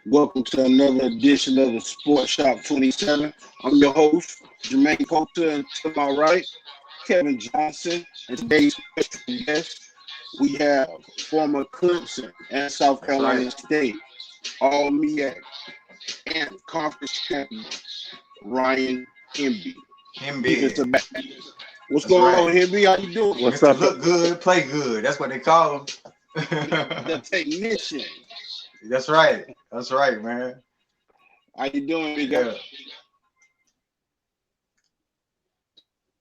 Welcome to another edition of the Sports Shop 27. I'm your host, Jermaine Colter, and to my right, Kevin Johnson. And today's special guest, we have former Clemson and South That's right. Carolina State, all MEAC and conference champion, Ryan Hemby. Hemby. Defensive back. What's That's going on, right. Hemby? How you doing? What's Mr. up? Look good, play good. That's what they call him. The technician. That's right. That's right, man. How you doing, big guy?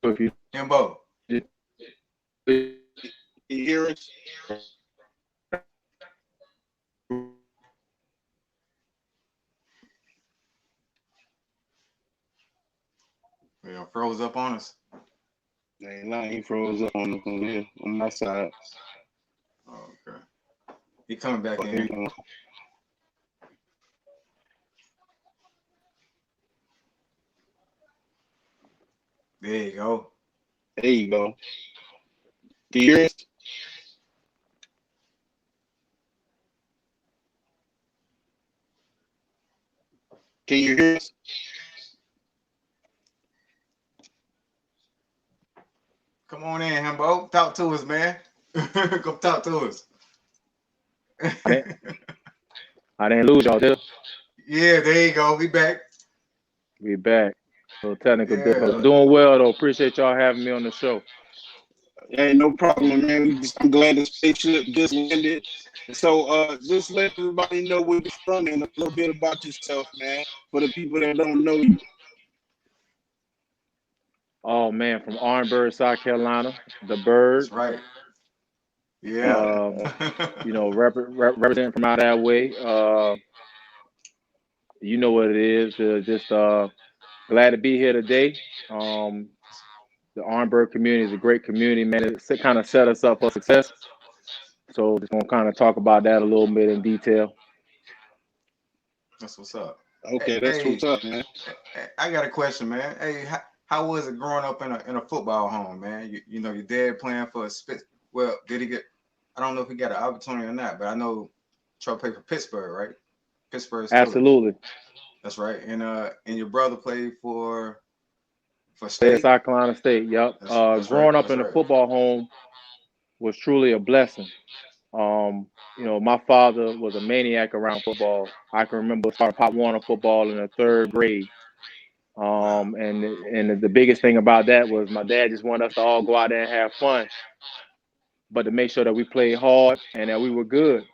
If Hembo. You hear us? Yeah, froze up on us. Ain't lying, he froze up on here on my side. Oh, okay. He coming back But in. There you go. there you go. Can you hear us? Can you hear us? Come on in, Hembo. Talk to us, man. Come talk to us. I didn't lose y'all, did I? Yeah, there you go. We back. We back. So technical Yeah. difficulty. Doing well though. Appreciate y'all having me on the show. Hey, no problem, man. I'm glad the spaceship just landed. So just let everybody know where you're from and a little bit about yourself, man. For the people that don't know you. Oh man, from Orangeburg, South Carolina, the Bird. That's right. Yeah. Representing from out that way. You know what it is. Just glad to be here today. The Orangeburg community is a great community, man. It kind of set us up for success. So just gonna kind of talk about that a little bit in detail. That's what's up. Okay, that's Hey, what's up, man. I got a question, man. Hey, how was it growing up in a football home, man? You know, your dad playing for a spit. Well, did he get? I don't know if he got an opportunity or not, but I know Troy played for Pittsburgh, right? Pittsburgh Steelers. Absolutely. That's right. And your brother played for State State. South Carolina State. Yep. That's Growing right. up That's in a right. football home was truly a blessing. My father was a maniac around football. I can remember starting Pop Warner football in the third grade. Wow. And the biggest thing about that was my dad just wanted us to all go out there and have fun, but to make sure that we played hard and that we were good.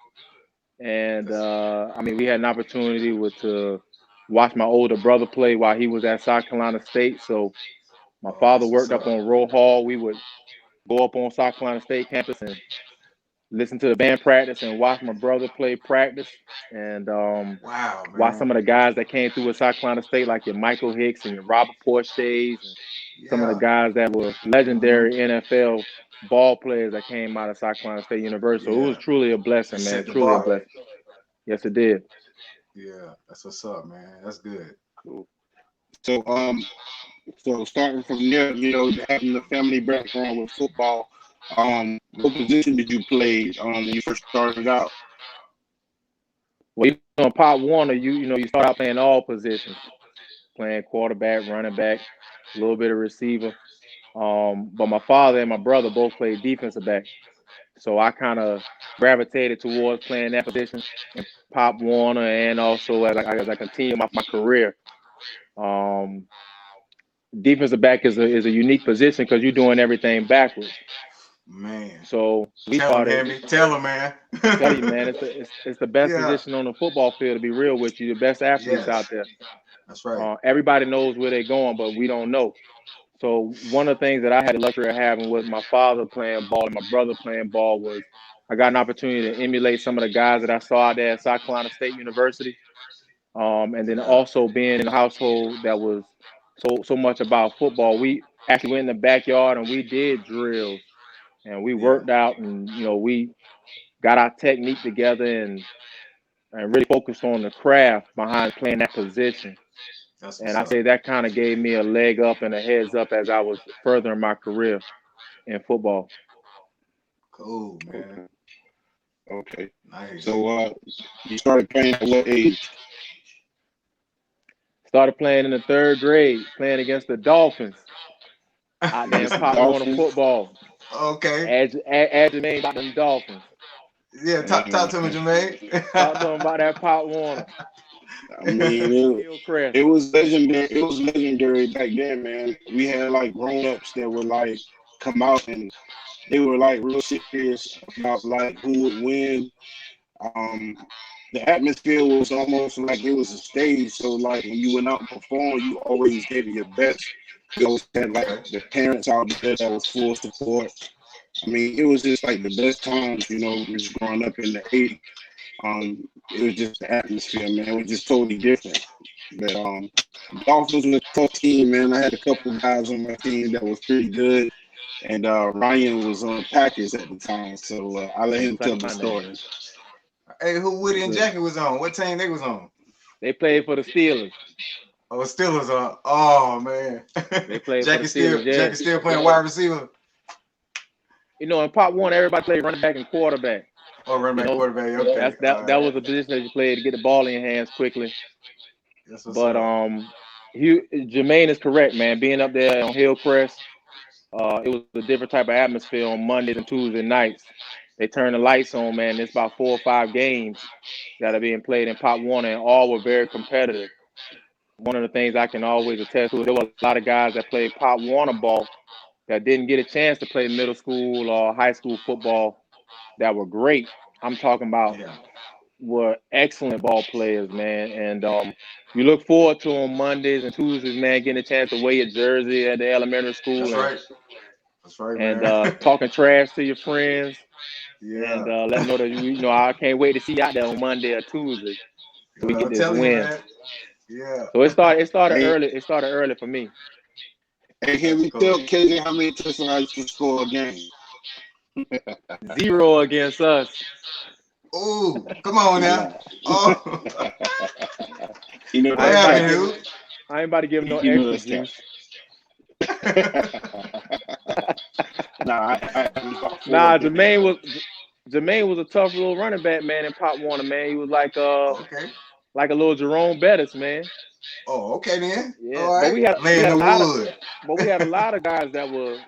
And we had an opportunity to watch my older brother play while he was at South Carolina State. So my Oh, father that's what's worked up up. on Roll Hall. We would go up on South Carolina State campus and listen to the band practice and watch my brother play practice and Wow, watch some man. of the guys that came through with South Carolina State, like your Michael Hicks and your Robert Porches and some of the Yeah. guys that were Mm-hmm. legendary NFL ball players that came out of South Carolina State University. So it was Yeah. truly a That blessing, man. set the Truly a bar. blessing. Yes, it did. Yeah. That's what's up, man. That's good. Cool. So starting from there, having the family background with football, what position did you play when you first started out? Well, Pop Warner, you start out playing all positions, playing quarterback, running back, a little bit of receiver. But my father and my brother both played defensive back. So I kind of gravitated towards playing that position in Pop Warner, and also as I continue my career. Um, Defensive back is a unique position because you're doing everything backwards. Man. So we Tell him, started. Hemby. Tell him, man. I tell you, man, it's the best Yeah. position on the football field. To be real with you, the best athletes Yes. out there. That's right. Everybody knows where they're going, but we don't know. So one of the things that I had the luxury of having with my father playing ball and my brother playing ball was I got an opportunity to emulate some of the guys that I saw out there at South Carolina State University. And then Yeah. also being in a household that was so much about football. We actually went in the backyard and we did drills and we Yeah. worked out and we got our technique together and really focused on the craft behind playing that position. That's And what's I up. say that kind of gave me a leg up and a heads up as I was furthering my career in football. Cool, man. Okay. Okay. Nice. So you started playing at what age? Started playing in the 3rd grade, playing against the Dolphins out there in Against the Pop Warner Dolphins? football. Okay. Add Jermaine about them Dolphins. Yeah, talk to me, Jermaine. Talk to him about that Pop Warner. I mean, Hillcrest. it was legendary. It was legendary back then, man. We had like grown-ups that would like come out and they were like real serious about like who would win. Um, the atmosphere was almost like it was a stage. So like when you went out and performed, you always gave it your best. You always had like the parents out there that was full support. I mean, it was just like the best times, you know, just growing up in the '80s. It was just the atmosphere, man. It was just totally different. But Dolphins was a tough team, man. I had a couple of guys on my team that was pretty good, and Ryan was on Packers at the time, so I let him tell the story. Hey, who Woody and Jackie was on? What team they was on? They played for the Steelers. Oh, Steelers on. Oh man. They played Jackie for the Steelers. Jackie still playing wide receiver. You know, in Pop Warner, everybody played running back and quarterback. Oh, running back, quarterback. Okay. That was a position that you played to get the ball in your hands quickly. But Jermaine is correct, man. Being up there on Hillcrest, it was a different type of atmosphere on Mondays and Tuesday nights. They turned the lights on, man. There's about 4 or 5 games that are being played in Pop Warner, and all were very competitive. One of the things I can always attest to, there was a lot of guys that played Pop Warner ball that didn't get a chance to play middle school or high school football that were great. I'm talking about were excellent ball players, man. And you look forward to on Mondays and Tuesdays, man, getting a chance to wear your jersey at the elementary school. That's right, and man. Talking trash to your friends. Yeah. And let them know that I can't wait to see you out there on Monday or Tuesday. So we get this win. You, man. Yeah. So it started early. It started early for me. Hey, can we tell KJ how many touchdowns you score a game? 0 against us. Oh, come on now. Oh. You know I ain't about to give him no extra juice. Jermaine was a tough little running back, man, in Pop Warner, man. He was like like a little Jerome Bettis, man. Oh, okay then. Yeah, all right. But we had a lot of guys that were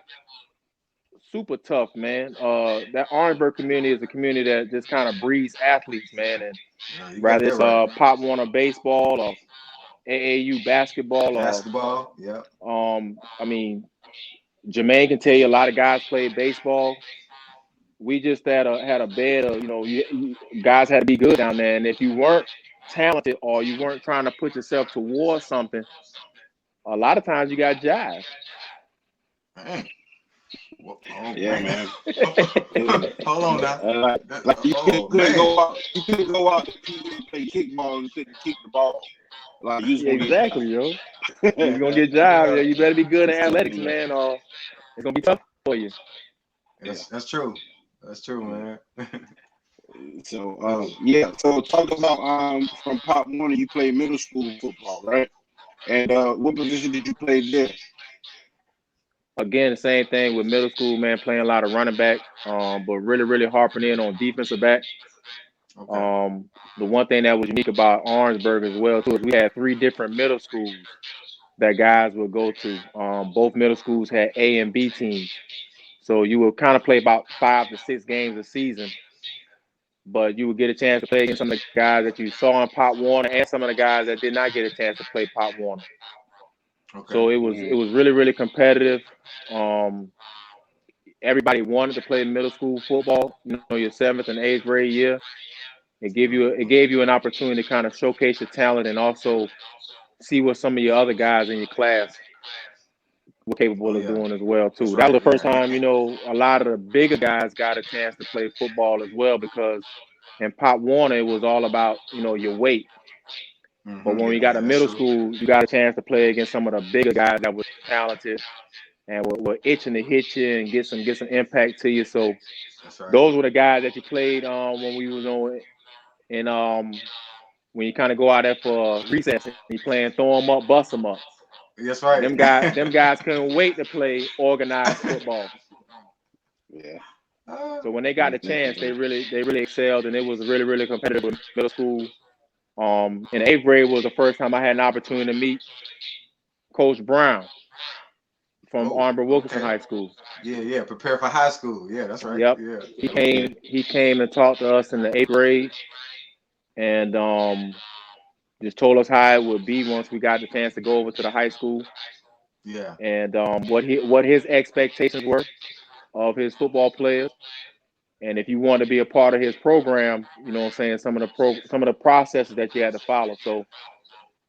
super tough, man. That Orangeburg community is a community that just kind of breeds athletes, man. And whether it's Pop Warner baseball or AAU basketball. Yeah. I mean, Jermaine can tell you a lot of guys played baseball. We just had a bed of, guys had to be good down there. And if you weren't talented or you weren't trying to put yourself towards something, a lot of times you got jive. Man. Yeah, man. Hold on now. You couldn't go out and play kickball and couldn't kick the ball. Like exactly, yo. You're gonna get jive. Yeah, you better be good at athletics, man, or it's gonna be tough for you. That's true. That's true, man. So So talk about from Pop Warner, you played middle school football, right? And what position did you play there? Again, the same thing with middle school, man, playing a lot of running back, but really, really harping in on defensive back. Okay. The one thing that was unique about Orangeburg as well, too, is we had 3 different middle schools that guys would go to. Both middle schools had A and B teams. So you would kind of play about 5 to 6 games a season, but you would get a chance to play against some of the guys that you saw in Pop Warner and some of the guys that did not get a chance to play Pop Warner. Okay. So it was really, really competitive. Everybody wanted to play middle school football, your 7th and 8th grade year. It gave you an opportunity to kind of showcase your talent and also see what some of your other guys in your class were capable of doing as well too. That was the first time, a lot of the bigger guys got a chance to play football as well, because in Pop Warner it was all about, your weight. Mm-hmm. But when we got to middle school, you got a chance to play against some of the bigger guys that were talented and were itching to hit you and get some impact to you. So those were the guys that you played when we was on when you kind of go out there for recess and you playing throw them up, bust them up. That's right. Them guys couldn't wait to play organized football. Yeah. So when they got the chance, they really excelled, and it was really competitive with middle school. In the 8th grade was the first time I had an opportunity to meet Coach Brown from Armbor Wilkinson High School. Yeah. Prepare for high school. Yeah, that's right. Yep. Yeah. He came and talked to us in the 8th grade, and just told us how it would be once we got the chance to go over to the high school. Yeah. And what his expectations were of his football players. And if you want to be a part of his program, you know what I'm saying, some of the processes that you had to follow. So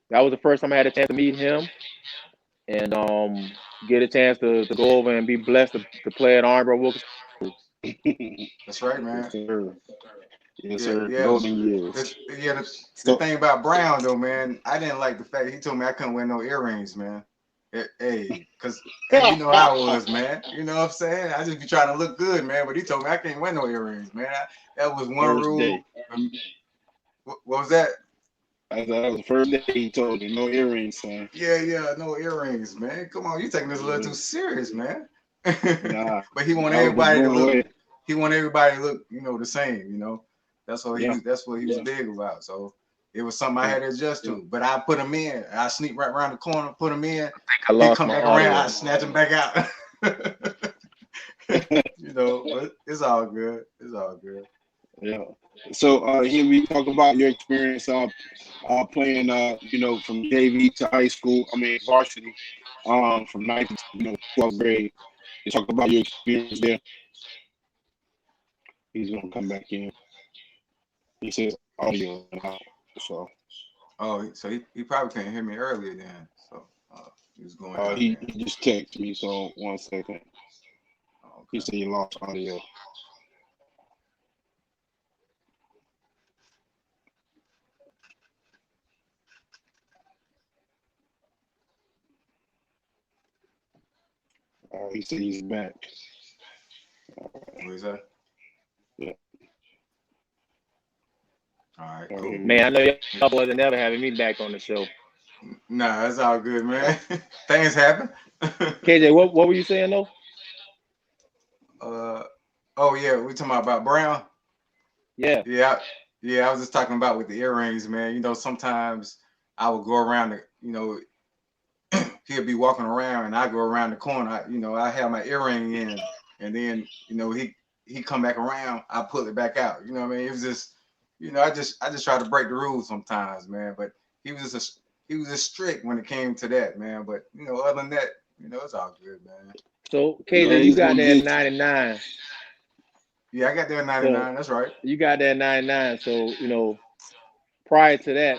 that was the first time I had a chance to meet him and get a chance to go over and be blessed to play at Armbor Wilkinson. That's right, man. Yes, sir. Yes, Yeah, sir. yeah. Golden years. The thing about Brown though, man, I didn't like the fact he told me I couldn't wear no earrings, man. Hey, because you know how I was, man. You know what I'm saying? I just be trying to look good, man. But he told me I can't wear no earrings, man. That was one First rule. day. What was that? That was the first day he told you, no earrings, son. Yeah, no earrings, man. Come on, you taking this a little too serious, man. Nah. But he want everybody to look. He want everybody to look, you know, the same. You know, that's what he was big about. So it was something I had to adjust to. But I put him in. I sneak right around the corner, put him in. He come back around. I snatch him back out. You know, but it's all good. It's all good. Yeah. So here we talk about your experience playing you know, from JV to high school, varsity, from 9th to 12th grade. You talk about your experience there. He's gonna come back in. He says audio out. So so he probably couldn't hear me earlier then. So he was going he just texted me, so 1 second. Okay. He said he lost audio. He said he's back. What is that? Yeah. All right, cool. Man, I know y'all boys are never having me back on the show. Nah, that's all good, man. Things happen. KJ, what were you saying though? Oh yeah, we talking about Brown. Yeah. I was just talking about with the earrings, man. You know, sometimes I would go around he'll be walking around and I go around the corner. I have my earring in, and then he come back around, I pull it back out. You know what I mean? It was just, I just try to break the rules sometimes, man. But he was just strict when it came to that, man. But other than that, it's all good, man. So KJ, you got there at 99. Yeah, I got there at 99. So, that's right. You got there at 99. So prior to that,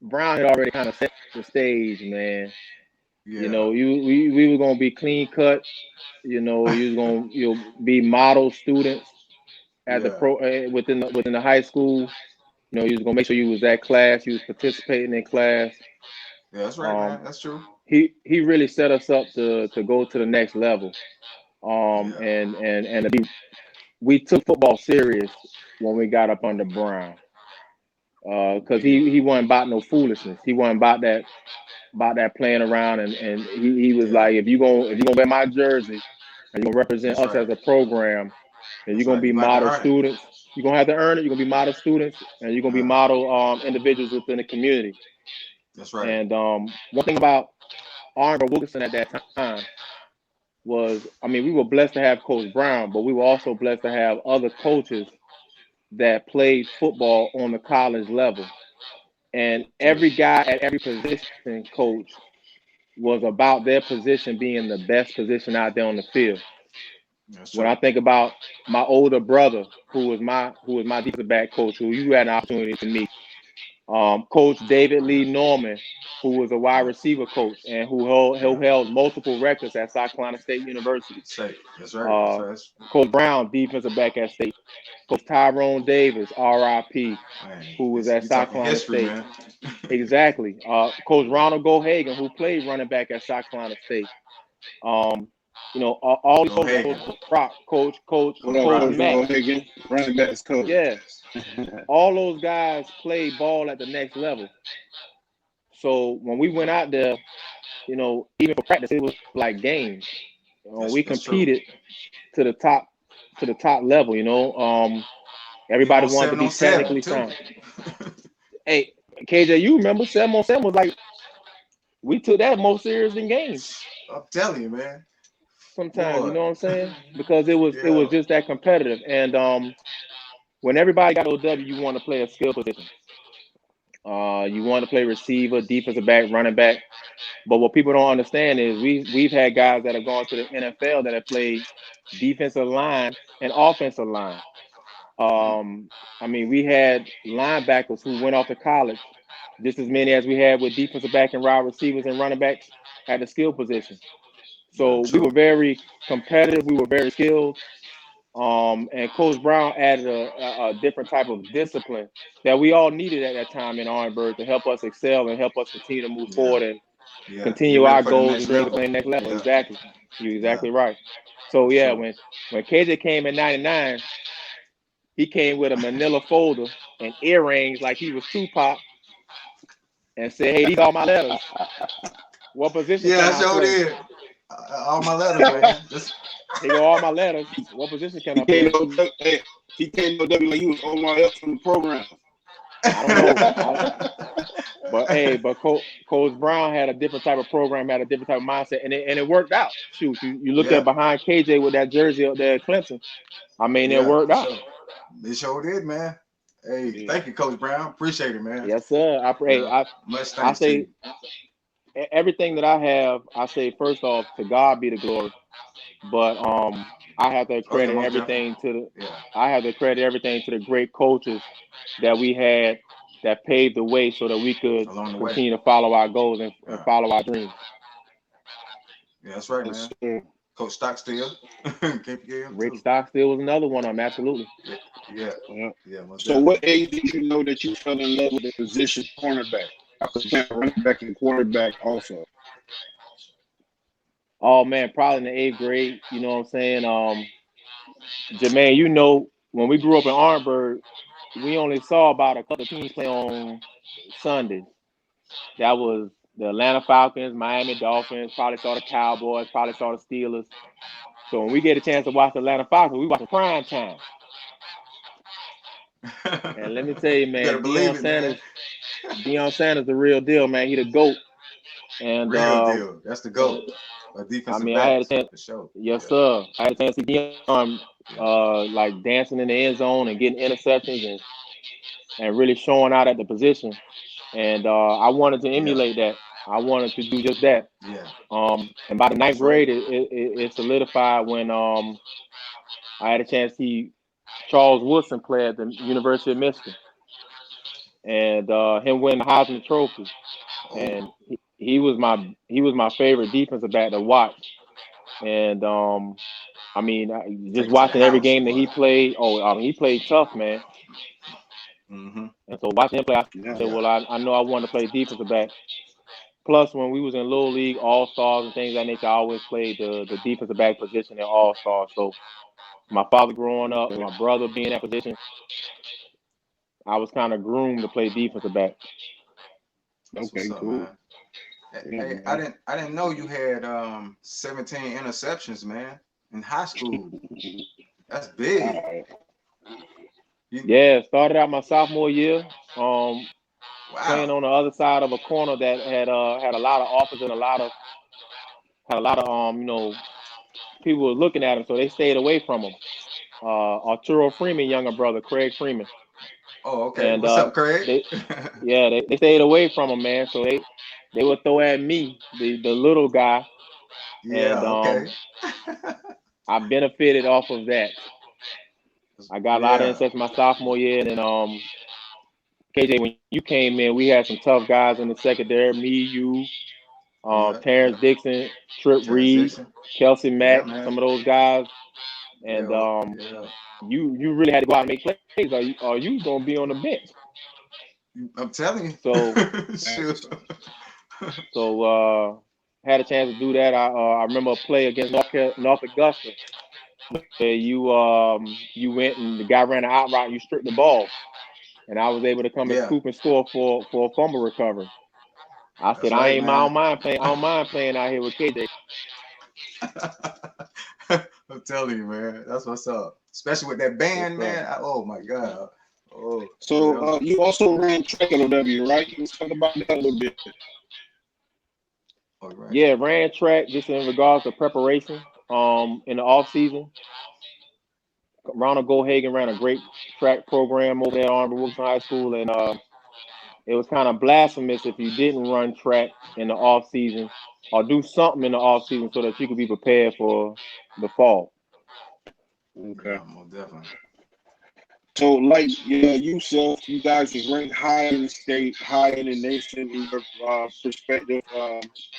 Brown had already kind of set the stage, man. Yeah. We were gonna be clean cut. You was gonna be model students at the within the high school. You was gonna make sure you was at class, you was participating in class. Yeah, that's right, man. That's true. He really set us up to go to the next level. And we took football serious when we got up under Brown. Because he wasn't about no foolishness. He wasn't about that playing around, and he was like, if you gonna wear my jersey and you gonna represent us as a program, and you're gonna be model students. You're gonna have to earn it. You're gonna be model students, and you're gonna be model individuals within the community. That's right. And one thing about Armbor Wilkinson at that time was, we were blessed to have Coach Brown, but we were also blessed to have other coaches that played football on the college level. And every guy at every position coach was about their position being the best position out there on the field. When I think about my older brother, who was my defensive back coach, who you had an opportunity to meet, Coach David Lee Norman, who was a wide receiver coach and who held multiple records at South Carolina State University. That's right. Coach Brown, defensive back at State. Coach Tyrone Davis, RIP, who was at South Carolina State. Man. Exactly. Coach Ronald Gohagan, who played running back at South Carolina State. All these coaches, Coach MEAC, running backs coach. Yeah. All those guys played ball at the next level. So when we went out there, even for practice, it was like games. we That's true. competed to the top level. Even Everybody on wanted to be 7-on-7 technically too. sound. Hey, KJ, you remember 7-on-7 was like we took that more serious than games. I'm telling you, man. Sometimes, Boy. you know what I'm saying? Because it was Yeah. just that competitive. And when everybody got OW, you want to play a skill position. You want to play receiver, defensive back, running back. But what people don't understand is we've had guys that have gone to the NFL that have played defensive line and offensive line. We had linebackers who went off to college, just as many as we had with defensive back and wide receivers and running backs at the skill position. So we were very competitive. We were very skilled. And Coach Brown added a different type of discipline that we all needed at that time in Orangeburg to help us excel and help us continue to move forward and continue our goals and dream to play next level. Exactly. You're exactly right. So when KJ came in '99, he came with a manila folder and earrings like he was Tupac and said, "Hey, these are my letters. What position can I play?" Did. All my letters, man. They go all my letters. What position can I play? He came to W like he was OYF from the program. I don't know. But Coach Brown had a different type of program, had a different type of mindset, and it worked out. Shoot, you look at behind KJ with that jersey up there at Clemson. It worked out. Sure. It sure did, man. Hey, thank you, Coach Brown. Appreciate it, man. Yes, sir. Much thanks I say everything that I have, I say first off, to God be the glory. But I have to credit everything to the great coaches that we had that paved the way so that we could continue to follow our goals and follow our dreams. Yeah, that's right, man. Coach Stockstill. Rick Stockstill was another one of them, absolutely. Yeah. So what age did you know that you fell in love with the position cornerback? I was playing running back and quarterback also. Oh man, probably in the 8th grade. You know what I'm saying? Jermaine, when we grew up in Orangeburg, we only saw about a couple teams play on Sundays. That was the Atlanta Falcons, Miami Dolphins, probably saw the Cowboys, probably saw the Steelers. So when we get a chance to watch the Atlanta Falcons, we watch the prime time. And let me tell you, man, Deion Sanders, the real deal, man. He the GOAT. And real deal. That's the GOAT. I had a chance. For sure. Yes, sir. I had a chance to see Deion like dancing in the end zone and getting interceptions and really showing out at the position. And I wanted to emulate that. I wanted to do just that. Yeah. And by the 9th grade, it solidified when I had a chance to see Charles Woodson play at the University of Michigan, and him win the Heisman Trophy. And he was my favorite defensive back to watch. And just watching every game that he played. He played tough, man. Mm-hmm. And so watching him play, I said, well, I know I wanted to play defensive back. Plus, when we was in Little League, All-Stars and things of that nature, I always played the defensive back position in All-Stars. So my father growing up, and my brother being in that position, I was kind of groomed to play defensive back. Okay, cool. Hey, I didn't know you had 17 interceptions, man, in high school. That's big. Yeah, started out my sophomore year. Playing on the other side of a corner that had a lot of offers and had a lot of people were looking at him, so they stayed away from him. Arturo Freeman, younger brother, Craig Freeman. Oh, okay. And, what's up, Craig? They stayed away from him, man. So they would throw at me, the little guy. Yeah, and, okay. I benefited off of that. I got a lot of interceptions my sophomore year, and then KJ, when you came in, we had some tough guys in the secondary. Me, you, Terrence Dixon, Trip Reed, Kelsey Mack, some of those guys. And you really had to go out and make plays, or you gonna be on the bench. I'm telling you. So had a chance to do that. I remember a play against North Augusta where you went and the guy ran an out route and you stripped the ball. And I was able to come and scoop and score for a fumble recovery. I said, I don't mind playing out here with KJ. I'm telling you, man. That's what's up. Especially with that band, man. Oh my God. Oh. So you also ran track at OW, right? Let's talk about that a little bit. All right. Yeah, ran track just in regards to preparation. In the off season, Ronald Gohagen ran a great track program over there at Arnold Wilson High School, and it was kind of blasphemous if you didn't run track in the off season or do something in the off season so that you could be prepared for the fall. Okay. Yeah, most definitely. So, like yourself, you guys was ranked high in the state, high in the nation in your perspective,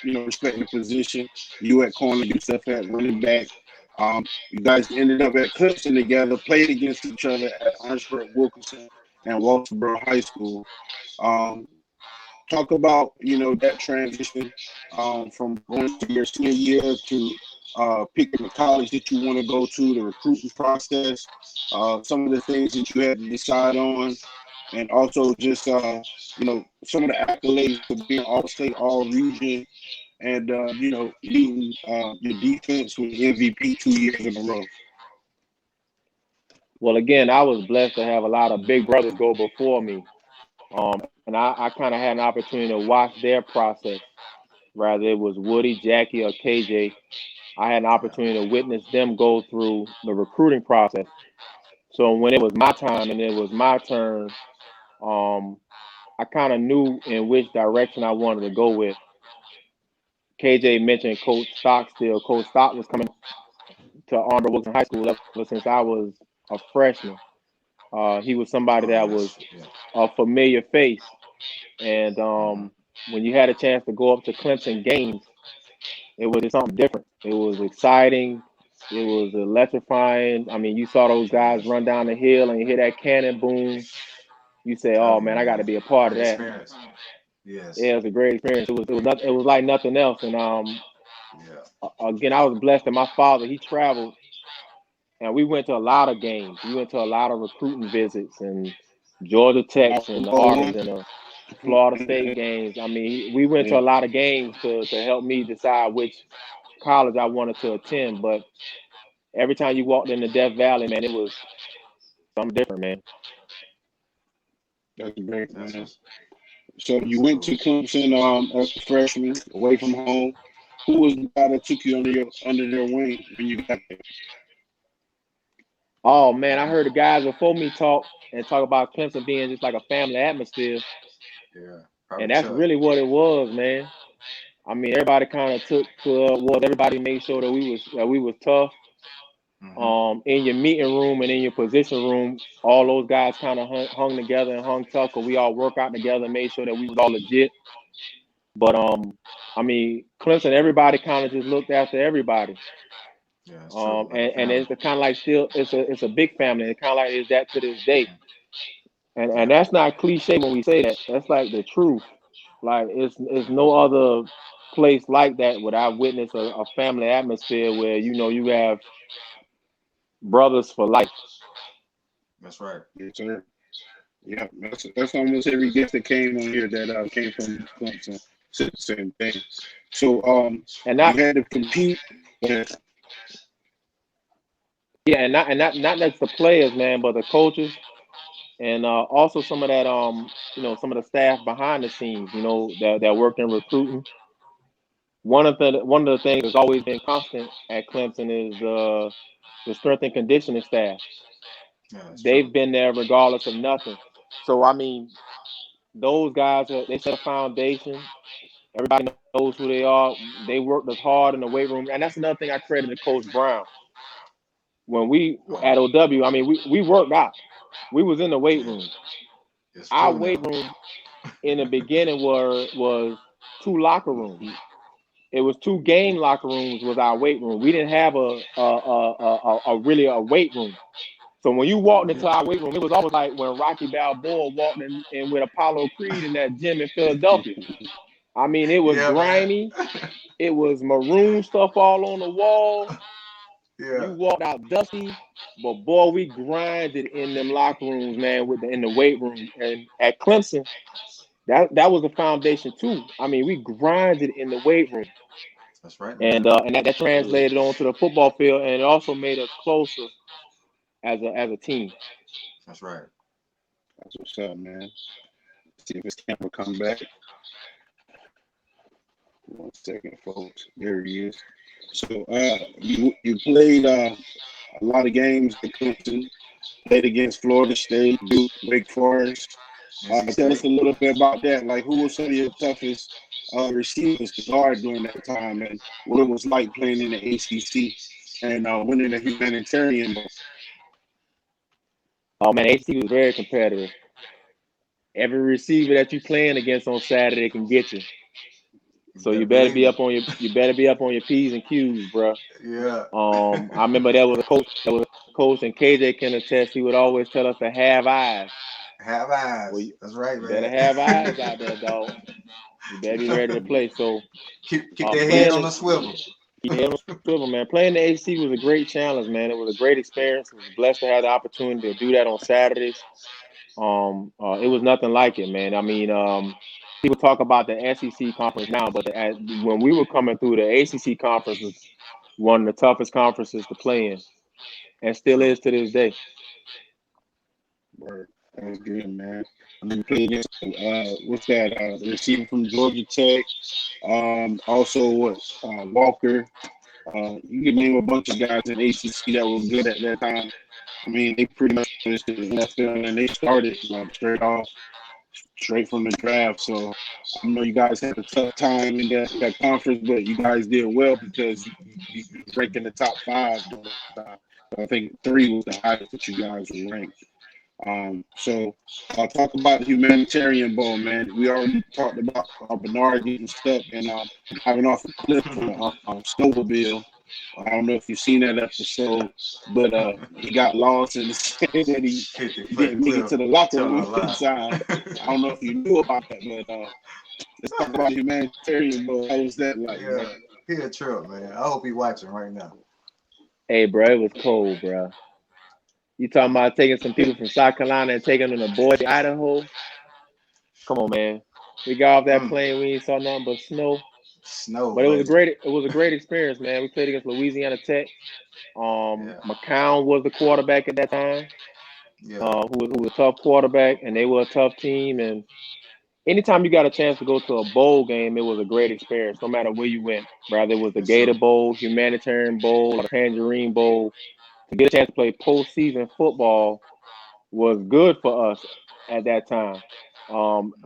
respective position. You at corner, yourself at running back. You guys ended up at Clemson together, played against each other at Armstrong Wilkinson and Walterboro High School. Talk about that transition from going to your senior year to picking the college that you want to go to, the recruiting process, some of the things that you had to decide on, and also just some of the accolades for being all-state, all-region, and leading your defense with MVP 2 years in a row. Well, again, I was blessed to have a lot of big brothers go before me. And I kind of had an opportunity to watch their process, whether it was Woody, Jackie, or KJ. I had an opportunity to witness them go through the recruiting process. So when it was my time and it was my turn, I kind of knew in which direction I wanted to go with. KJ mentioned Coach Stockstill. Coach Stock was coming to Arnold Wilson High School ever since I was a freshman. He was somebody that was a familiar face. And when you had a chance to go up to Clemson games, it was just something different. It was exciting. It was electrifying. I mean, you saw those guys run down the hill and you hear that cannon boom. You say, "Oh man, I got to be a part of that." Experience. Yes. Yeah, it was a great experience. It was like nothing else. And again, I was blessed that my father, he traveled, and we went to a lot of games. We went to a lot of recruiting visits and Georgia Tech and the Arkansas and the Florida State games. I mean, we went to a lot of games to help me decide which college I wanted to attend. But every time you walked into Death Valley, man, it was something different, man. That's great, man. So you went to Clemson as a freshman, away from home. Who was the guy that took you under their wing when you got there? Oh man, I heard the guys before me talk about Clemson being just like a family atmosphere. Yeah. And that's really what it was, man. I mean, everybody kind of took everybody made sure that we was tough. In your meeting room and in your position room, all those guys kind of hung together and hung tough, because we all work out together and made sure that we was all legit. But I mean, Clemson, everybody kind of just looked after everybody. Yeah, it's true. And it's kind of like still it's a big family. It kind of like is that to this day. And that's not cliche when we say that. That's like the truth. Like it's no other place like that where I witnessed a family atmosphere where you have brothers for life. That's right. Yes, sir. Yeah, that's almost every guest that came on here that came from Clemson said the same thing. So and you had to compete. Yeah, and not just the players, man, but the coaches, and also some of that some of the staff behind the scenes, that worked in recruiting. One of the things that's always been constant at Clemson is the strength and conditioning staff. Yeah, They've been there regardless of nothing. So I mean, those guys they set a foundation. Everybody knows who they are. They worked as hard in the weight room, and that's another thing I credit to Coach Brown. When we at OW, I mean, we worked out. We was in the weight room. Our weight room in the beginning was 2 locker rooms. It was 2 game locker rooms was our weight room. We didn't have a really weight room. So when you walked into our weight room, it was almost like when Rocky Balboa walked in with Apollo Creed in that gym in Philadelphia. I mean, it was grimy. It was maroon stuff all on the wall. Yeah. You walked out dusty, but boy, we grinded in them locker rooms, man, in the weight room. And at Clemson, that was the foundation too. I mean, we grinded in the weight room. That's right. And that translated onto the football field, and it also made us closer as a team. That's right. That's what's up, man. See if his camera come back. 1 second, folks. There he is. So you played a lot of games at Clemson. Played against Florida State, Duke, Wake Forest. Tell us a little bit about that. Like, who were some of your toughest receivers to guard during that time, and what it was like playing in the ACC and winning the Humanitarian Bowl? Oh man, ACC was very competitive. Every receiver that you playing against on Saturday can get you. So you better be up on your P's and Q's, bro. Yeah. I remember there was a coach, and KJ can attest. He would always tell us to have eyes. Have eyes. Well, that's right, man. You better have eyes out there, dog. You better be ready to play. So keep their head on the swivel. Keep your head on the swivel, man. Playing the ACC was a great challenge, man. It was a great experience. I was blessed to have the opportunity to do that on Saturdays. It was nothing like it, man. I mean, people talk about the SEC conference now, but when we were coming through, the ACC conference was one of the toughest conferences to play in, and still is to this day. Word. That was good, man. I mean, played against what's that? The receiver from Georgia Tech. Also, Walker. You can name a bunch of guys in ACC that was good at that time. I mean, they pretty much finished in the NFL, and they started straight from the draft. So I know you guys had a tough time in that conference, but you guys did well because you ranked in the top 5 during that time. I think 3 was the highest that you guys were ranked. So I'll talk about the Humanitarian Bowl, man. We already talked about Bernard getting stuck and having off a cliff on snowmobile. I don't know if you've seen that episode, but he got lost and he didn't make it to the locker room inside. I don't know if you knew about that, but let's talk about Humanitarian Bowl. How was that like? Yeah, he a trip, man. I hope he's watching right now. Hey, bro, it was cold, bro. You talking about taking some people from South Carolina and taking them to Boise, Idaho? Come on, man. We got off that plane. We ain't saw nothing but snow. But it was a great experience, man. We played against Louisiana Tech. McCown was the quarterback at that time. Who was a tough quarterback, and they were a tough team. And anytime you got a chance to go to a bowl game, it was a great experience, no matter where you went. Whether it was the Gator Bowl, Humanitarian Bowl, or the Tangerine Bowl, to get a chance to play postseason football was good for us at that time.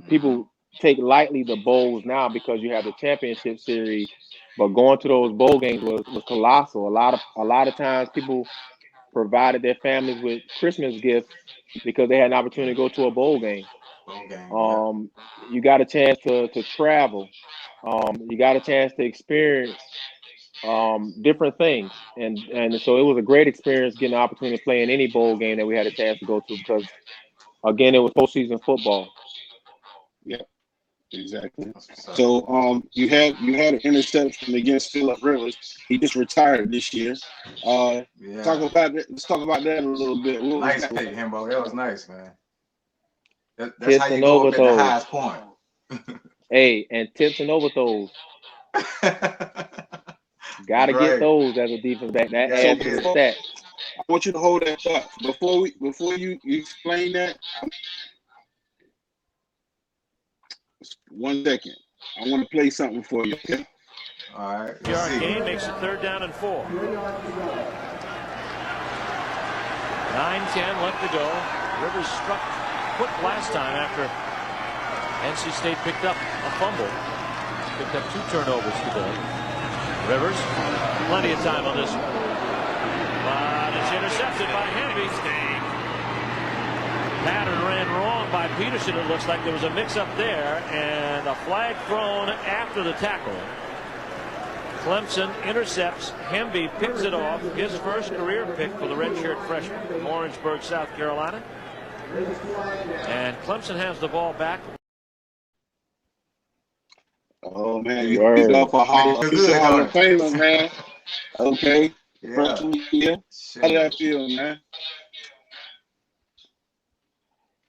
People take lightly the bowls now because you have the championship series, but going to those bowl games was colossal. A lot of times people provided their families with Christmas gifts because they had an opportunity to go to a bowl game. You got a chance to travel. You got a chance to experience different things, and so it was a great experience getting the opportunity to play in any bowl game that we had a chance to go to because, again, it was postseason football. Yeah, exactly. So you had an interception against Phillip Rivers. He just retired this year. Talk about that. Let's talk about that a little bit. Nice pick, Hembo. That was nice, man. That's how you go up at the highest point. Hey, and tips and overthrows. Gotta get those as a defense back. That adds to the stats. I want you to hold that thought. Before you explain that, 1 second. I want to play something for you, okay? All right. Yard game makes it 3rd down and 4. 9-10 left to go. Rivers struck quick last time after NC State picked up a fumble. Picked up 2 turnovers today. Rivers, plenty of time on this one. But it's intercepted by Hemby. Pattern ran wrong by Peterson. It looks like there was a mix-up there, and a flag thrown after the tackle. Clemson intercepts. Hemby picks it off. His first career pick for the redshirt freshman from Orangeburg, South Carolina. And Clemson has the ball back. Oh, man, you picked up a Hall of Famer, man. Okay. Freshman year. How did that feel, man?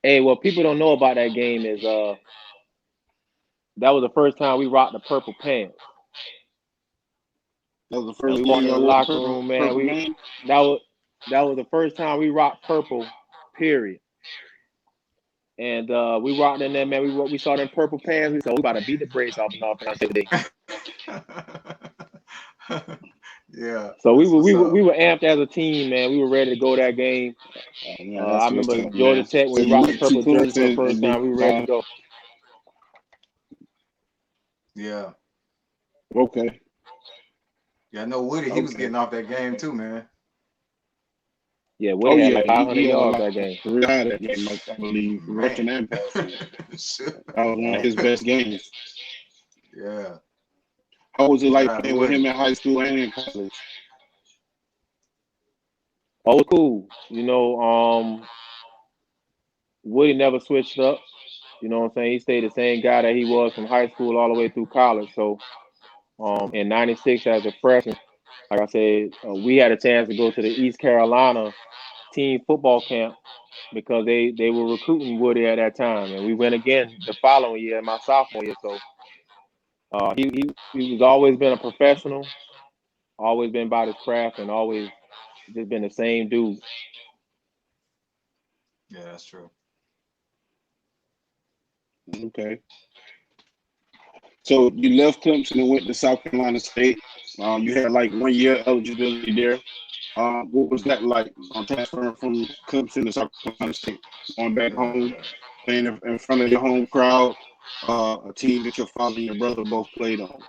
Hey, what people don't know about that game is that was the first time we rocked the purple pants. That was the first We walked in the game locker room, man. That was the first time we rocked purple, period. And we walked in there, man. We saw them purple pants. We said, we about to beat the brakes off North Carolina today. Yeah. So we were amped as a team, man. We were ready to go that game. I remember Georgia Tech when we rocked the purple jersey for the first time. We were ready to go. Yeah. Okay. Yeah, I know Woody. He was getting off that game too, man. Yeah, Woody had like 500 yards that game. That game, I believe, rushing and passing. That was one of his best games. Yeah. How was it like playing with him in high school and in college? Oh, it was cool. You know, Woody never switched up. You know what I'm saying? He stayed the same guy that he was from high school all the way through college. So, in '96 as a freshman, like I said, we had a chance to go to the East Carolina team football camp because they were recruiting Woody at that time, and we went again the following year, my sophomore year. So, he was always been a professional, always been about his craft, and always just been the same dude. Yeah, that's true. Okay. So you left Clemson and went to South Carolina State. You had like 1 year eligibility there. What was that like transferring from Clemson to South Carolina State, going back home, playing in front of your home crowd, a team that your father and your brother both played on?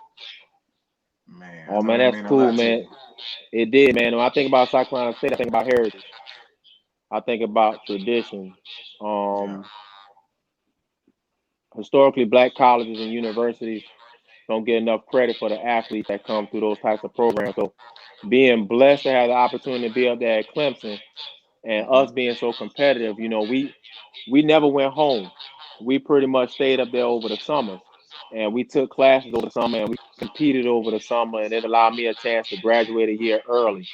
Man, oh man, that's cool, man. It did, man. When I think about South Carolina State, I think about heritage. I think about tradition. Historically, black colleges and universities don't get enough credit for the athletes that come through those types of programs. So being blessed to have the opportunity to be up there at Clemson and us being so competitive, you know, we never went home. We pretty much stayed up there over the summers. And we took classes over the summer and we competed over the summer, and it allowed me a chance to graduate a year early.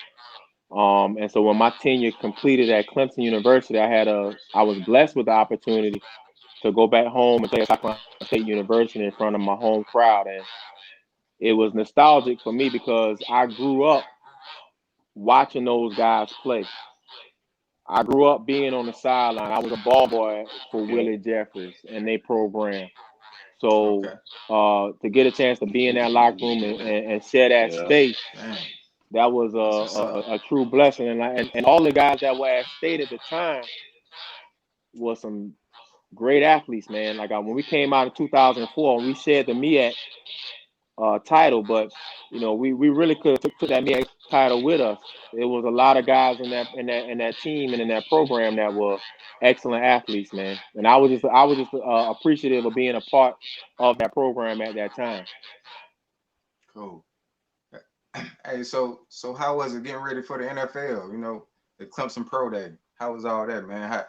And so when my tenure completed at Clemson University, I was blessed with the opportunity to go back home and play at South Carolina State University in front of my home crowd. And it was nostalgic for me because I grew up watching those guys play. I grew up being on the sideline. I was a ball boy for Willie Jeffers and their program. So to get a chance to be in that locker room and share that space, that was a true blessing. And all the guys that were at State at the time was some great athletes, man. Like when we came out in 2004, and we shared the MEAC title, but you know we really could have took that MEAC title with us. There was a lot of guys in that team and in that program that were excellent athletes, man. And I was just appreciative of being a part of that program at that time. Cool. Hey, so how was it getting ready for the NFL? You know, the Clemson Pro Day. How was all that, man?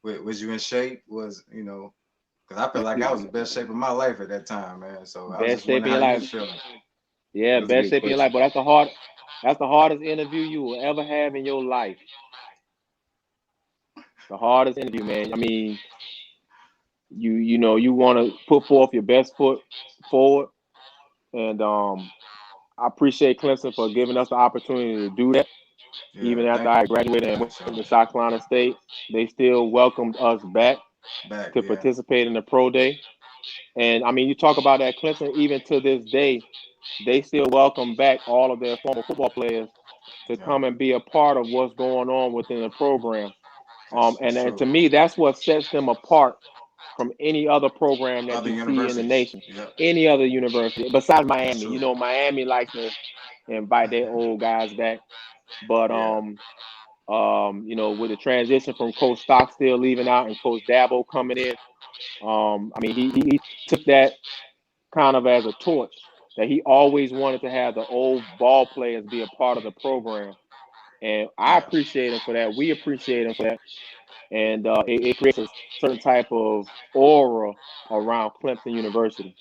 Was you in shape? Because I felt like I was the best shape of my life at that time, man. So I was just wondering how you was feeling. Yeah, best shape of your life. But that's the hardest interview you will ever have in your life. The hardest interview, man. I mean, you want to put forth your best foot forward, and I appreciate Clemson for giving us the opportunity to do that. Yeah, even after I graduated and went to South Carolina State, they still welcomed us back to participate in the Pro Day. And I mean, you talk about that Clemson, even to this day, they still welcome back all of their former football players to come and be a part of what's going on within the program. And to me, that's what sets them apart from any other program that you see in the nation, any other university besides Miami. You know, Miami likes to invite their old guys back, but you know, with the transition from Coach Stockstill leaving out and Coach Dabo coming in, I mean, he took that kind of as a torch that he always wanted to have the old ball players be a part of the program, and I appreciate him for that. We appreciate him for that. And it creates a certain type of aura around Clemson University.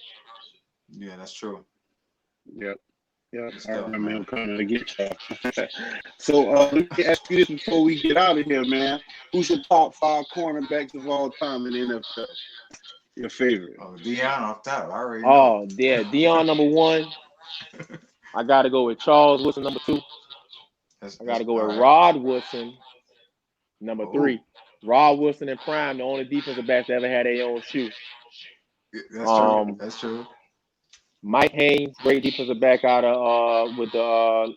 Yeah, that's true. Yep. Yeah, I remember him coming to get you. So let me ask you this before we get out of here, man. Who's your top 5 cornerbacks of all time in the NFL? Your favorite? Oh, Deion off top. I already know. Oh, yeah, Deion number 1. I got to go with Charles Woodson, number 2. I got to go with Rod Woodson, number 3. Rod Woodson and Prime, the only defensive backs that ever had their own shoe. That's true. That's true. Mike Haynes, great defensive back out of with the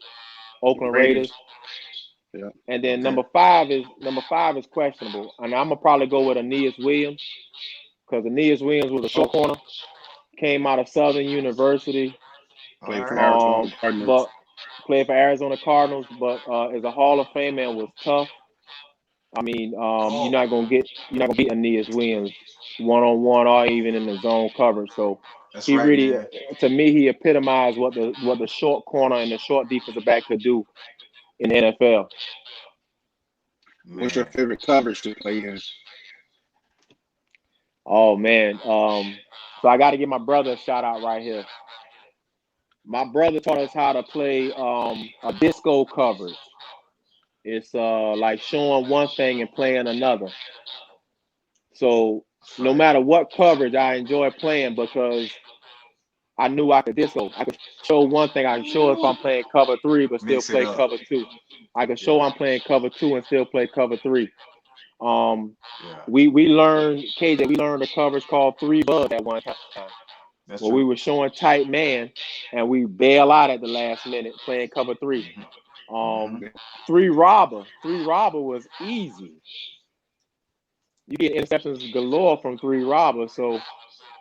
Oakland Raiders. Yeah. And then number 5 is questionable. And I'm gonna probably go with Aeneas Williams, because Aeneas Williams was a short corner, came out of Southern University, played for Arizona Cardinals, but is a Hall of Famer and was tough. I mean, you're not gonna beat Aeneas Williams 1-on-1 or even in the zone coverage. So That's he right, really, man. to me, he epitomized what the short corner and the short defensive back could do in the NFL. Man. What's your favorite coverage to play in? Oh man, so I got to give my brother a shout out right here. My brother taught us how to play a disco coverage. It's like showing one thing and playing another. So no matter what coverage, I enjoy playing because I knew I could disco. I could show one thing. I can show if I'm playing cover 3, but still play cover 2. I can show I'm playing cover 2 and still play cover 3. We learned, KJ, we learned a coverage called 3 buds at one time. We were showing tight man and we bail out at the last minute playing cover 3. 3 robber was easy. You get interceptions galore from 3 robbers. So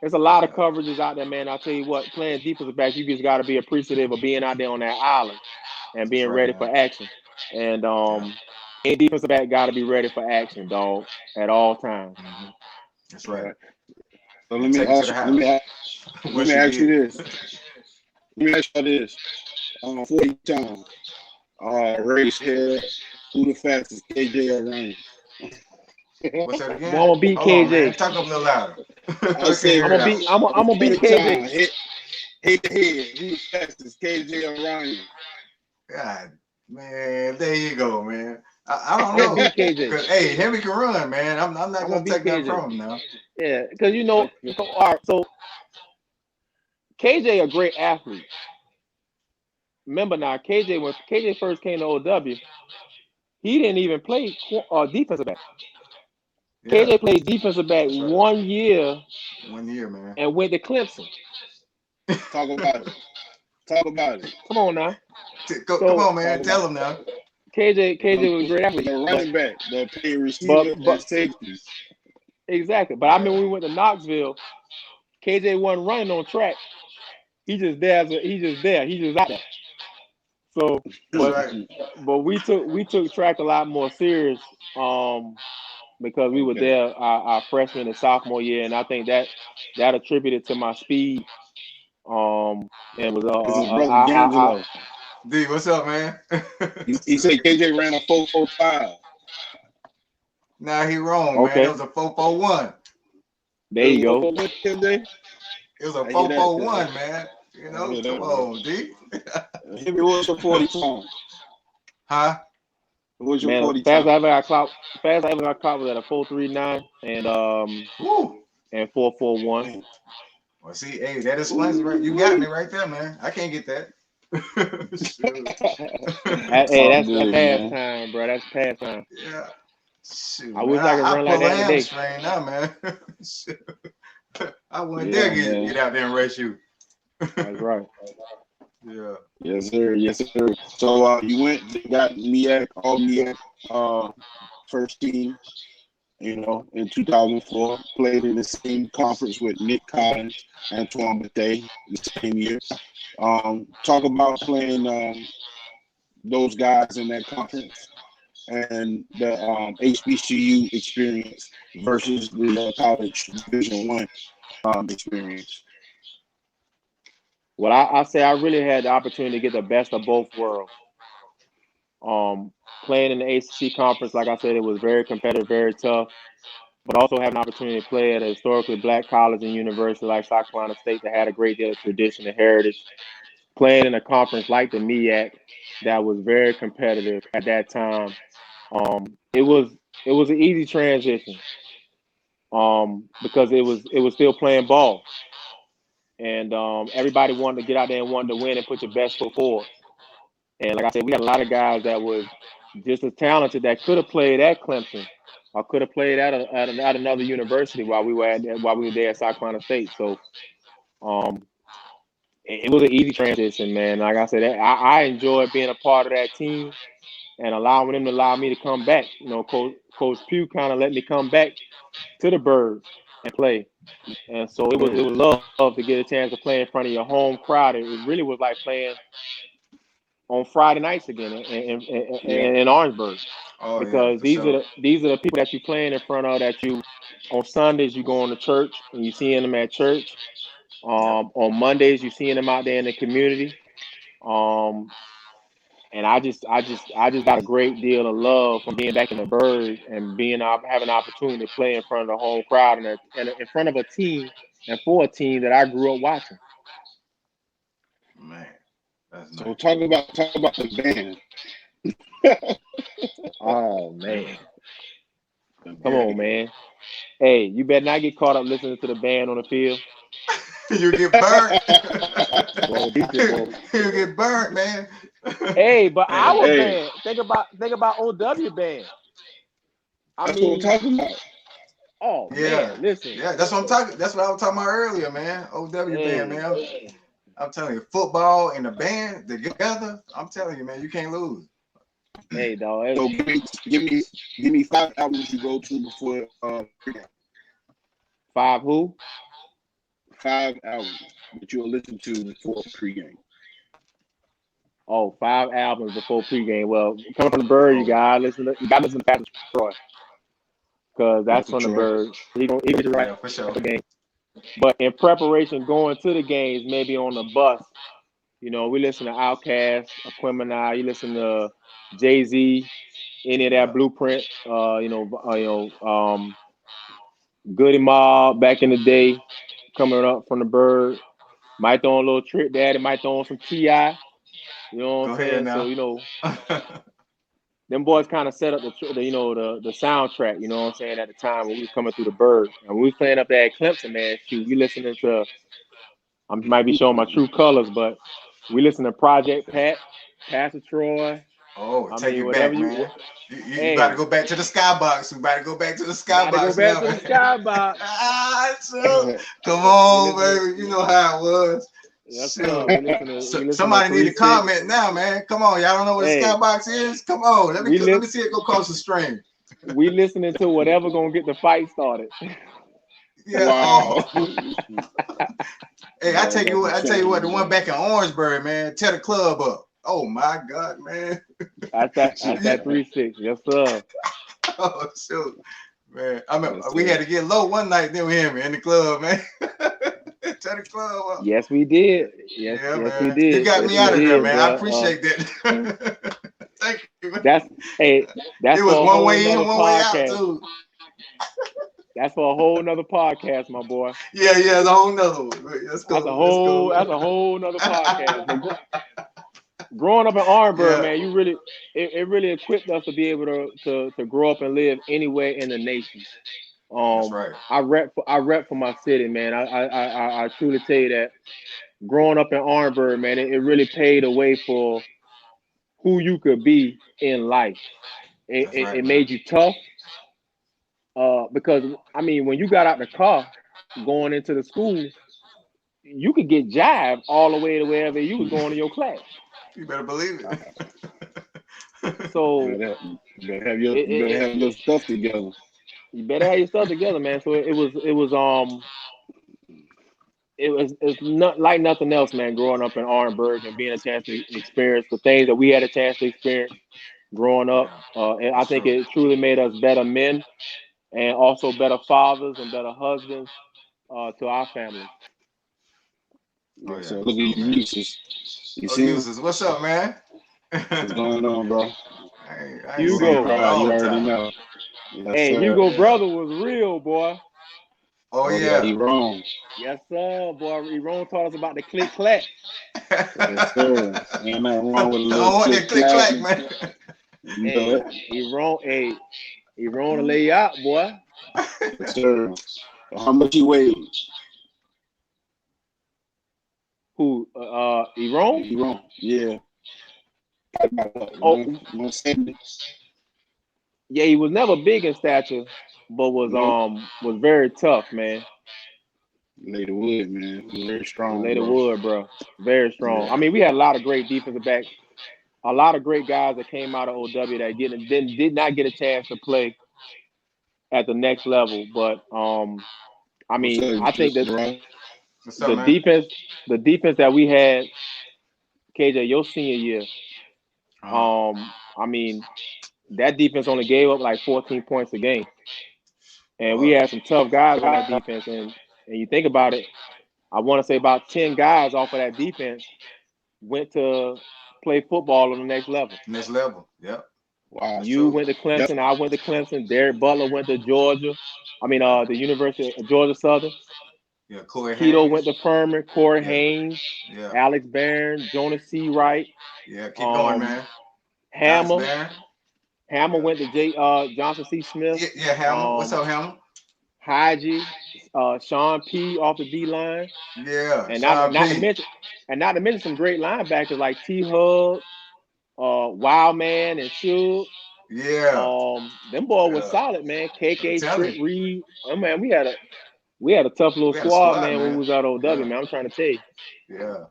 there's a lot of coverages out there, man. I'll tell you what, playing defensive back, you just got to be appreciative of being out there on that island and being ready for action. And any defensive back got to be ready for action, dog, at all times. That's right. So let me ask you this. Let me ask you this. 40 times. Race head. Who the fastest, KJ or Ryan? What's that again? I'm gonna beat KJ. Talk up a little louder. I'm gonna beat KJ. Hit the head. Who the fastest, KJ or Ryan? God, man, there you go, man. I don't know. Because hey, Hemby can run, man. I'm not gonna take that from him now. Yeah, because all right, so KJ a great athlete. Remember now, KJ, when KJ first came to OW, he didn't even play defensive back. Yeah. KJ played defensive back 1 year. 1 year, man. And went to Clemson. Talk about it. Come on now. Come on, man. Tell him now. KJ was a great athlete. The running back, the play receiver, but safety. Exactly. But I mean, when we went to Knoxville, KJ wasn't running on track. He just there. He just out there. So, but we took track a lot more serious because we were there our freshman and sophomore year, and I think that attributed to my speed. And was D'Angelo. D, what's up, man? he said KJ ran a 4.45. Nah, he wrong, man. It was a 4.41. There you go. It was a 4.41, man. You know, come on, D. Hemby, what's your 40 time? Huh? What's your 40 time? Fast I ever got caught was at a 4.39 and 4.41. Well, see, hey, that explains it, right? You got me right there, man. I can't get that. Hey, that's past time, bro. That's past time. Yeah. Shoot, I wish I could run like that today. Now, man. I wouldn't dare get out there and race you. That's right. Yeah. Yes, sir. So you got MEAC, all MEAC first team, in 2004, played in the same conference with Nick Collins and Antoine Bethea the same year. Talk about playing those guys in that conference and the HBCU experience versus the college Division I experience. Well, I say I really had the opportunity to get the best of both worlds. Playing in the ACC conference, like I said, it was very competitive, very tough, but also having an opportunity to play at a historically black college and university like South Carolina State that had a great deal of tradition and heritage. Playing in a conference like the MEAC that was very competitive at that time. It was an easy transition because it was still playing ball. and everybody wanted to get out there and wanted to win and put your best foot forward. And like I said, we had a lot of guys that was just as talented that could have played at Clemson or could have played at another university while we were there at South Carolina State. So it was an easy transition, man. Like I said, I enjoyed being a part of that team and allowing them to allow me to come back. You know, Coach Pugh kind of let me come back to the Birds and play. And so it was love to get a chance to play in front of your home crowd. It really was like playing on Friday nights again in Orangeburg. Oh, because these are the people that you're playing in front of that you on Sundays you going to church and you seeing them at church. On Mondays you seeing them out there in the community. And I just got a great deal of love from being back in the Birds and having an opportunity to play in front of the home crowd and in front of a team and for a team that I grew up watching. Man, that's so nice. talk about the band. Oh man, come on, man. Hey, you better not get caught up listening to the band on the field. You get burnt. Well, You get burnt, man. Hey, but our band. Think about OW band. That's what I'm talking about. Oh man, listen. Yeah, that's what I'm talking. That's what I was talking about earlier, man. OW band, man. I'm telling you, football and the band together. I'm telling you, man, you can't lose. Hey, dog. So give me 5 albums you go to before pregame. 5 who? 5 albums that you'll listen to before pregame. Oh, 5 albums before pregame. Well, coming from the Bird, you gotta listen to Pastor Troy, because that's from the Bird. He was right for sure. the game. But in preparation going to the games, maybe on the bus, you know, we listen to Outkast, Aquemini, you listen to Jay-Z, any of that Blueprint, Goody Mob back in the day, coming up from the Bird. Might throw on a little Trick Daddy, might throw on some T.I. You know what I'm saying? So, you know, them boys kind of set up the soundtrack, you know what I'm saying, at the time when we was coming through the Bird. And we was playing up there at Clemson, man, shoot, we listening to, I might be showing my true colors, but we listen to Project Pat, Pastor Troy. Oh, take it back, man. You got to go back to the skybox. We got to go back to the skybox. So, come on, baby. You know how it was. Yes, somebody need to comment now, man. Come on, y'all don't know what the skybox is? Come on, let me see it go across the stream. We listening to whatever gonna get the fight started. Yeah. Wow. Hey, I tell you what, the one back in Orangeburg, man, tear the club up. Oh my God, man. That's that 3-6. Yes, sir. Oh shoot, man. I mean, we had to get low one night, then we in the club, man. Tear the club up. Yes, we did. Yes, we did. You got me out of there, man. I appreciate that. Thank you, man. That's it was one way in, one way out, too. That's for a whole nother podcast, my boy. Yeah, it's a whole nother one. That's a whole nother podcast. Growing up in Orangeburg, man, it really equipped us to be able to grow up and live anywhere in the nation. That's right. I rep for my city, man. I truly tell you that growing up in Orangeburg, man, it really paved the way for who you could be in life. It made you tough. Because I mean, when you got out the car going into the school, you could get jived all the way to wherever you was going to your class. You better believe it. So you better have your stuff together. You better have your stuff together, man. So it's not like nothing else, man. Growing up in Orangeburg and being a chance to experience the things that we had a chance to experience growing up, and I think it truly made us better men and also better fathers and better husbands to our family. Oh, yeah. So look at you, Uses. You see, Uses, what's up, man? What's going on, bro? Hugo, you already know. Yes, hey, sir. Hugo brother was real, boy. Oh yeah, he wrong. Yes, sir, boy. Ron taught us about the click clack. Yes, sir. Ain't nothing wrong with a little I don't want that click clack, man. Hey, he wrong to lay you out, boy. Yes, sir. How much he weighed? Who? Erone? Yeah. Oh, 170. yeah, he was never big in stature, but was very tough, man. Later Wood, man. Very strong. Later bro. Wood, bro. Very strong. Yeah. I mean, we had a lot of great defensive backs, a lot of great guys that came out of OW that did not get a chance to play at the next level. But I mean, I think that the defense that we had, KJ, your senior year, I mean, that defense only gave up like 14 points a game. And we had some tough guys on that defense. And you think about it, I want to say about 10 guys off of that defense went to play football on the next level. Next level, yep. Wow. You went to Clemson. Yep. I went to Clemson. Derek Butler went to Georgia. I mean, the University of Georgia Southern. Yeah, Corey Keto Haynes. went to Furman. Corey Haynes. Yeah. Alex Barron. Jonas C. Wright. Yeah, keep going, man. Hammer went to Johnson C. Smith. Yeah, Hammer. What's up, Hammer? Haji, Sean P. off the D line. Yeah, and not to mention some great linebackers like T. Hug, Wildman, and Shug. Yeah. Them boys was solid, man. KK, Trent Reed. Oh man, we had a tough little squad, man, when we was out OW, man. I'm trying to tell you. Yeah.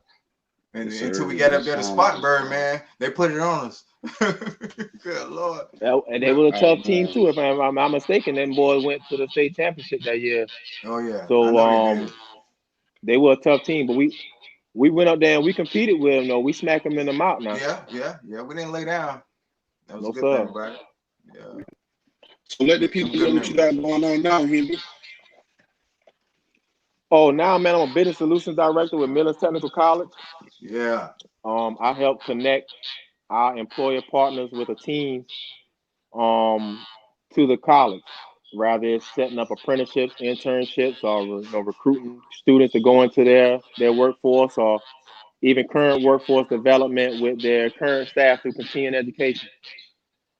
And until we got up there to Spartanburg, man, they put it on us. Good Lord. And they were a tough team too, if I'm not mistaken. Them boys went to the state championship that year. Oh yeah. So they were a tough team, but we went up there and we competed with them. No, we smacked them in the mouth now. Yeah. We didn't lay down. That was a good thing, bro. Yeah. So let the people know what you got going on now, Hemby. Oh, now, man, I'm a business solutions director with Miller's Technical College. Yeah. I help connect our employer partners with a team to the college. Rather it's setting up apprenticeships, internships, or recruiting students to go into their workforce, or even current workforce development with their current staff through continuing education.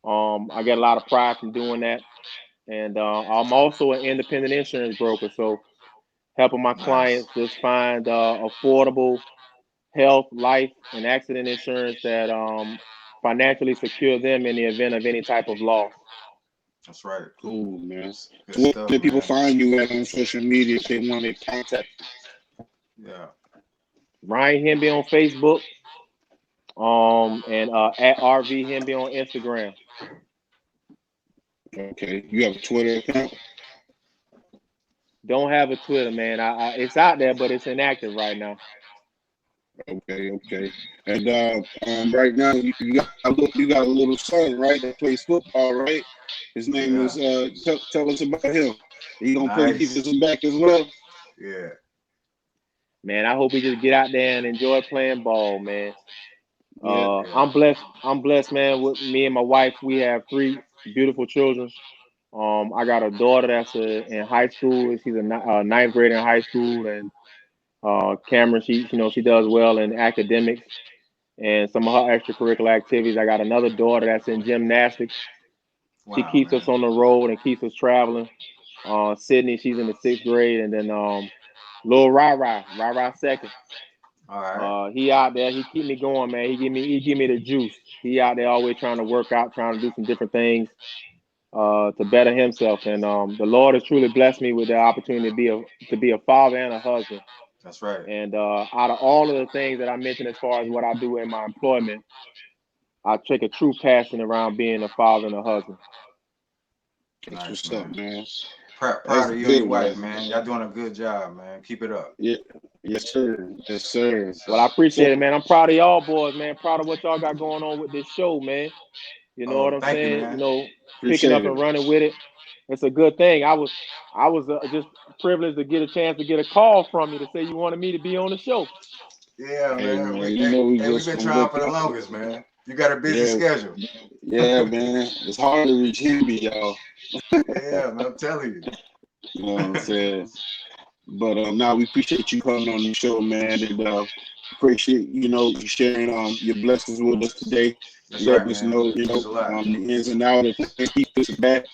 I get a lot of pride from doing that. And I'm also an independent insurance broker, so helping my clients just find affordable health, life, and accident insurance that financially secure them in the event of any type of loss. That's right. Cool, man. Where can people find you at on social media if they want to contact you? Yeah. Ryan Hemby on Facebook, and at RV Hemby on Instagram. Okay. You have a Twitter account? Don't have a Twitter, man. It's out there, but it's inactive right now. Okay. And right now you got a little son, right? That plays football, right? His name is tell us about him. He gonna play defensive back as well. Yeah. Man, I hope he just get out there and enjoy playing ball, man. I'm blessed, man. With me and my wife, we have 3 beautiful children. I got a daughter that's in high school. She's a 9th grader in high school, and Cameron, she does well in academics and some of her extracurricular activities. I got another daughter that's in gymnastics. She keeps us on the road and keeps us traveling. Sydney, she's in the 6th grade, and then little Rah second. All right. He out there. He keep me going, man. He give me the juice. He out there always trying to work out, trying to do some different things to better himself. And the Lord has truly blessed me with the opportunity to be a father and a husband. That's right. And out of all of the things that I mentioned as far as what I do in my employment, I take a true passion around being a father and a husband. That's what's up, man. Proud of you and your wife, man. Y'all doing a good job, man. Keep it up. Yeah. Yes, sir. Well, I appreciate it, man. I'm proud of y'all boys, man. Proud of what y'all got going on with this show, man. You know what I'm saying? Picking up and running with it. It's a good thing. I was just privileged to get a chance to get a call from you to say you wanted me to be on the show. Yeah, man. We've been trying for the longest, man. You got a busy schedule. Yeah, man. It's hard to reach Hemby, y'all. Yeah, man, I'm telling you. You know what I'm saying? But now we appreciate you coming on the show, man, and appreciate you sharing your blessings with us today. Let us know the ins and outs of keep us back.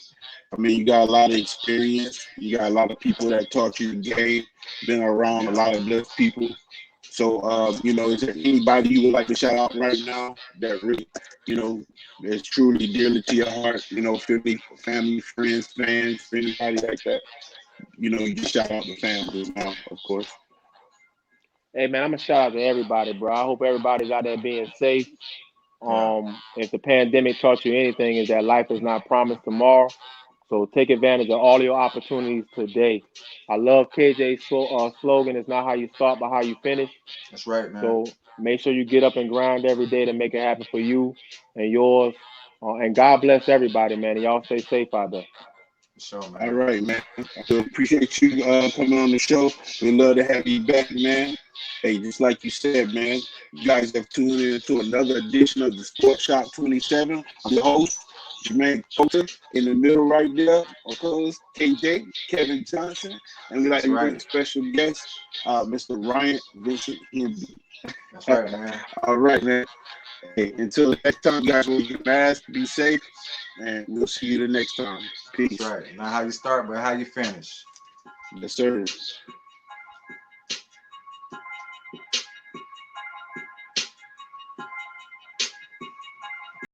I mean, you got a lot of experience. You got a lot of people that taught you the game. Been around a lot of blessed people. So, you know, is there anybody you would like to shout out right now that really, you know, is truly dearly to your heart? You know, family, friends, fans, anybody like that. You know, you just shout out the families now, of course. Hey man, I'm gonna shout out to everybody, bro. I hope everybody's out there being safe. Yeah, If the pandemic taught you anything, is that life is not promised tomorrow. So take advantage of all your opportunities today. I love KJ's slogan. It's not how you start, but how you finish. that's right, man. So make sure you get up and grind every day to make it happen for you and yours. And God bless everybody, man. And y'all stay safe out there. For sure, All man. right, man. So appreciate you coming on the show. We love to have you back, man. Hey, just like you said, man, you guys have tuned in to another edition of the Sports Shop 27. I'm your host, Jermaine Colter. In the middle right there, of course, KJ, Kevin Johnson. And we like That's to bring a right. special guest, Mr. Ryan Vincent Hemby. That's right, man. All right, man. Hey, until next time, you guys will get masked, be safe, and we'll see you the next time. That's Peace. right. Not how you start, but how you finish. Yes, sir.